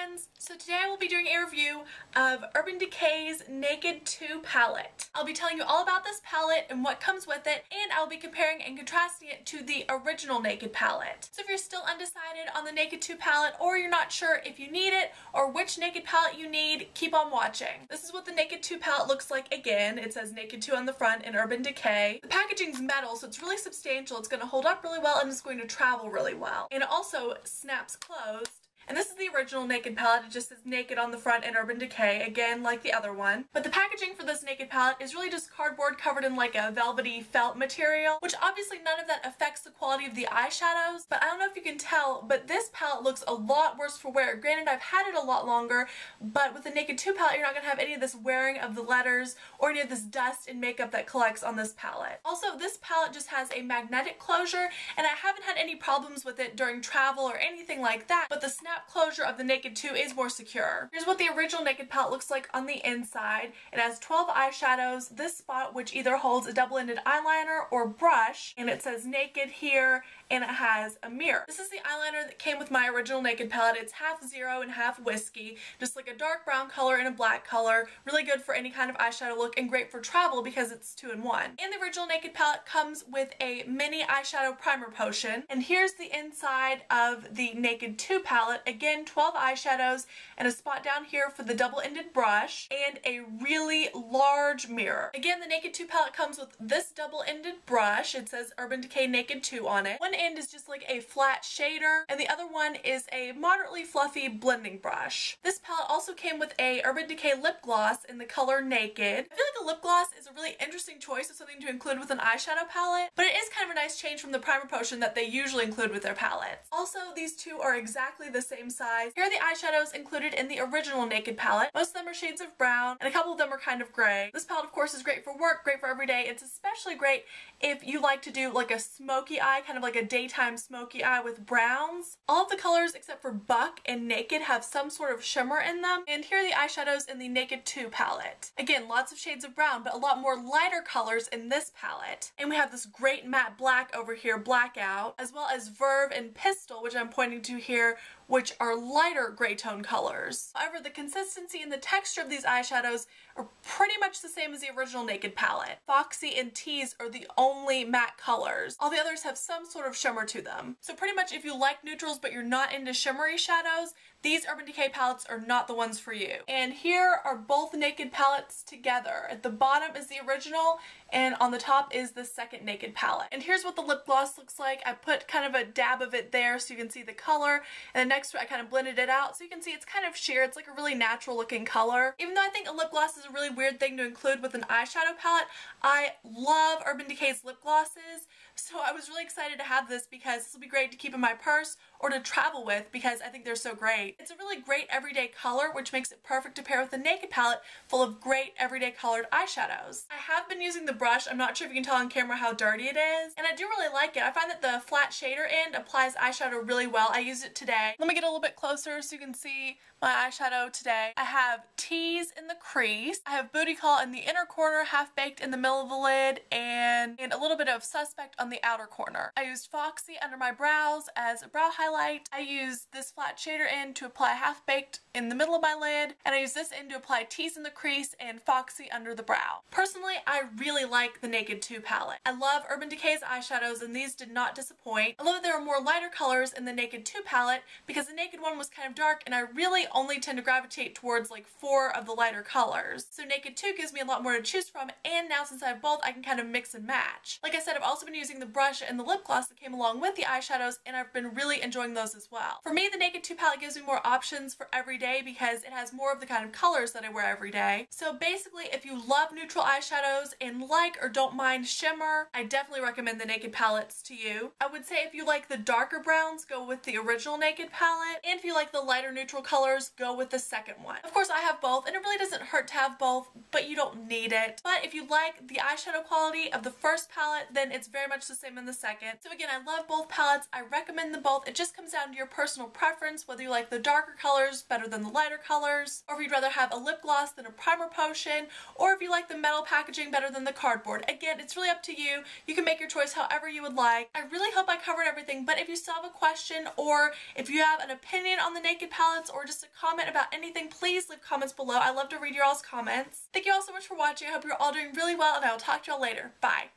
friends! So today I will be doing a review of Urban Decay's Naked 2 palette. I'll be telling you all about this palette and what comes with it, and I'll be comparing and contrasting it to the original Naked palette. So if you're still undecided on the Naked 2 palette, or you're not sure if you need it or which Naked palette you need, keep on watching. This is what the Naked 2 palette looks like again. It says Naked 2 on the front in Urban Decay. The packaging's metal, so it's really substantial. It's going to hold up really well and it's going to travel really well. And it also snaps closed. And this is the original Naked palette. It just says Naked on the front in Urban Decay, again like the other one. But the packaging for this Naked palette is really just cardboard covered in like a velvety felt material, which obviously none of that affects the quality of the eyeshadows, but I don't know if you can tell, but this palette looks a lot worse for wear. Granted, I've had it a lot longer, but with the Naked 2 palette, you're not going to have any of this wearing of the letters or any of this dust and makeup that collects on this palette. Also, this palette just has a magnetic closure, and I haven't had any problems with it during travel or anything like that, but the snap closure of the Naked 2 is more secure. Here's what the original Naked palette looks like on the inside. It has 12 eyeshadows, this spot which either holds a double-ended eyeliner or brush, and it says Naked here, and it has a mirror. This is the eyeliner that came with my original Naked palette. It's half zero and half whiskey, just like a dark brown color and a black color. Really good for any kind of eyeshadow look and great for travel because it's 2-in-1. And the original Naked palette comes with a mini eyeshadow primer potion. And here's the inside of the Naked 2 palette. Again, 12 eyeshadows and a spot down here for the double-ended brush and a really large mirror. Again, the Naked 2 palette comes with this double-ended brush. It says Urban Decay Naked 2 on it. One end is just like a flat shader and the other one is a moderately fluffy blending brush. This palette also came with a Urban Decay lip gloss in the color Naked. I feel like a lip gloss is a really interesting choice of something to include with an eyeshadow palette, but it is kind of a nice change from the primer potion that they usually include with their palettes. Also, these two are exactly the same size. Here are the eyeshadows included in the original Naked palette. Most of them are shades of brown and a couple of them are kind of gray. This palette of course is great for work, great for every day. It's especially great if you like to do like a smoky eye, kind of like a daytime smoky eye with browns. All of the colors except for Buck and Naked have some sort of shimmer in them. And here are the eyeshadows in the Naked 2 palette. Again, lots of shades of brown, but a lot more lighter colors in this palette. And we have this great matte black over here, Blackout, as well as Verve and Pistol, which I'm pointing to here, which are lighter gray tone colors. However, the consistency and the texture of these eyeshadows are pretty much the same as the original Naked palette. Foxy and Tease are the only matte colors. All the others have some sort of shimmer to them. So pretty much if you like neutrals but you're not into shimmery shadows, these Urban Decay palettes are not the ones for you. And here are both Naked palettes together. At the bottom is the original and on the top is the second Naked palette. And here's what the lip gloss looks like. I put kind of a dab of it there so you can see the color, and then next to it I kind of blended it out so you can see it's kind of sheer. It's like a really natural looking color. Even though I think a lip gloss is a really weird thing to include with an eyeshadow palette, I love Urban Decay's lip glosses, so I was really excited to have this because this will be great to keep in my purse or to travel with because I think they're so great. It's a really great everyday color, which makes it perfect to pair with the Naked palette full of great everyday colored eyeshadows. I have been using the brush. I'm not sure if you can tell on camera how dirty it is, and I do really like it. I find that the flat shader end applies eyeshadow really well. I used it today. Let me get a little bit closer so you can see my eyeshadow today. I have Tease in the crease, I have Booty Call in the inner corner, Half Baked in the middle of the lid, and a little bit of Suspect on the outer corner. I used Foxy under my brows as a brow highlight. I used this flat shader end to apply Half Baked in the middle of my lid, and I used this end to apply Tease in the crease and Foxy under the brow. Personally, I really like the Naked 2 palette. I love Urban Decay's eyeshadows and these did not disappoint. I love that there are more lighter colors in the Naked 2 palette because the Naked one was kind of dark and I really only tend to gravitate towards like 4 of the lighter colors. So Naked 2 gives me a lot more to choose from, and now since I have both I can kind of mix and match. Like I said, I've also been using the brush and the lip gloss that came along with the eyeshadows and I've been really enjoying those as well. For me, the Naked 2 palette gives me more options for every day because it has more of the kind of colors that I wear every day. So basically, if you love neutral eyeshadows and like or don't mind shimmer, I definitely recommend the Naked palettes to you. I would say if you like the darker browns, go with the original Naked palette, and if you like the lighter neutral colors, go with the second one. Of course, I have both, and it really doesn't hurt to have both, but you don't need it. But if you like the eyeshadow quality of the first palette, then it's very much the same in the second. So again, I love both palettes. I recommend them both. It just comes down to your personal preference, whether you like the the darker colors better than the lighter colors, or if you'd rather have a lip gloss than a primer potion, or if you like the metal packaging better than the cardboard. Again, it's really up to you. You can make your choice however you would like. I really hope I covered everything, but if you still have a question, or if you have an opinion on the Naked palettes, or just a comment about anything, please leave comments below. I love to read your all's comments. Thank you all so much for watching. I hope you're all doing really well, and I will talk to y'all later. Bye.